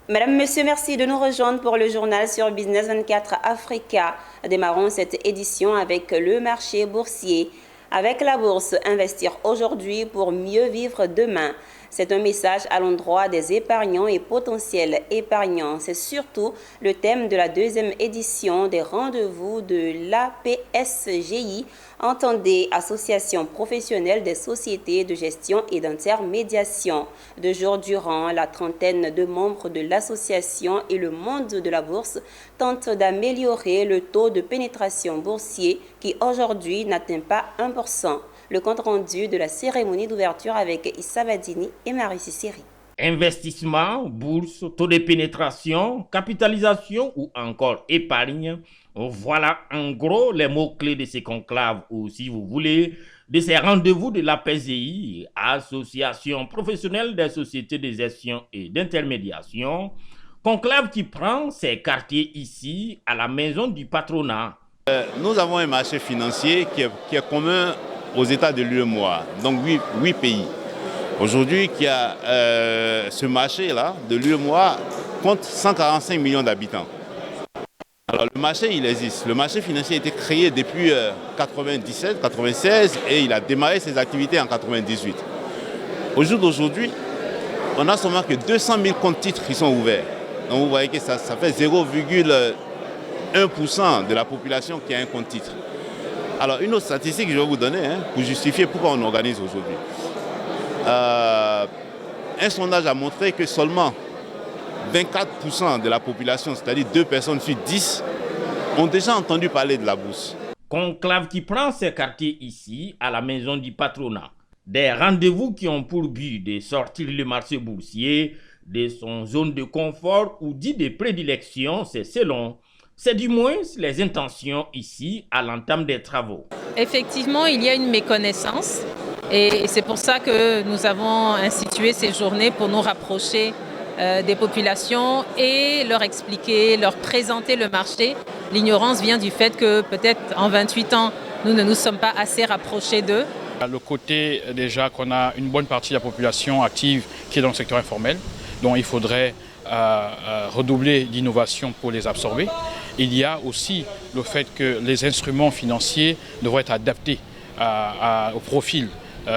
Madame, Monsieur, merci de nous rejoindre pour le journal sur Business 24 Africa. Démarrons cette édition avec le marché boursier. Avec la bourse, investir aujourd'hui pour mieux vivre demain. C'est un message à l'endroit des épargnants et potentiels épargnants. C'est surtout le thème de la deuxième édition des rendez-vous de l'APSGI, entendez Association professionnelle des sociétés de gestion et d'intermédiation. 2 jours durant, la trentaine de membres de l'association et le monde de la bourse tentent d'améliorer le taux de pénétration boursier qui aujourd'hui n'atteint pas 1%. Le compte rendu de la cérémonie d'ouverture avec Issa Badini et Marie Sissiri. Investissement, bourse, taux de pénétration, capitalisation ou encore épargne. Voilà en gros les mots-clés de ces conclaves ou, si vous voulez, de ces rendez-vous de l'APSGI, Association professionnelle des sociétés de gestion et d'intermédiation. Conclave qui prend ses quartiers ici à la maison du patronat. Nous avons un marché financier qui est commun aux États de l'UEMOA, donc 8 pays. Aujourd'hui, ce marché-là de l'UEMOA compte 145 millions d'habitants. Alors le marché, il existe. Le marché financier a été créé depuis 97-96 et il a démarré ses activités en 98. Au jour d'aujourd'hui, on a seulement que 200 000 comptes titres qui sont ouverts. Donc vous voyez que ça fait 0,1% de la population qui a un compte titre. Alors une autre statistique que je vais vous donner pour justifier pourquoi on organise aujourd'hui. Un sondage a montré que seulement 24% de la population, c'est-à-dire 2 personnes sur 10, ont déjà entendu parler de la bourse. Conclave qui prend ses quartiers ici, à la maison du patronat. Des rendez-vous qui ont pour but de sortir le marché boursier de son zone de confort ou dit de prédilection, c'est selon. C'est du moins les intentions ici à l'entame des travaux. Effectivement, il y a une méconnaissance et c'est pour ça que nous avons institué ces journées pour nous rapprocher des populations et leur expliquer, leur présenter le marché. L'ignorance vient du fait que peut-être en 28 ans, nous ne nous sommes pas assez rapprochés d'eux. Le côté déjà qu'on a une bonne partie de la population active qui est dans le secteur informel, dont il faudrait redoubler d'innovation pour les absorber. Il y a aussi le fait que les instruments financiers devraient être adaptés au profil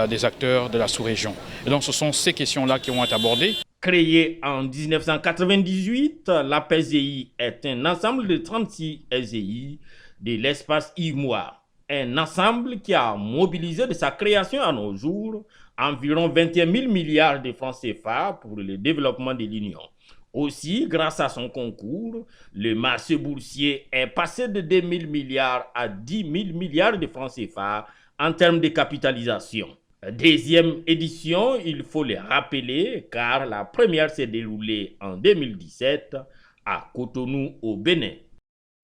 des acteurs de la sous-région. Et donc ce sont ces questions-là qui vont être abordées. Créée en 1998, l'APSGI est un ensemble de 36 SGI de l'espace IMOA. Un ensemble qui a mobilisé de sa création à nos jours environ 21 000 milliards de francs CFA pour le développement de l'Union. Aussi, grâce à son concours, le marché boursier est passé de 2 000 milliards à 10 000 milliards de francs CFA en termes de capitalisation. Deuxième édition, il faut le rappeler, car la première s'est déroulée en 2017 à Cotonou au Bénin.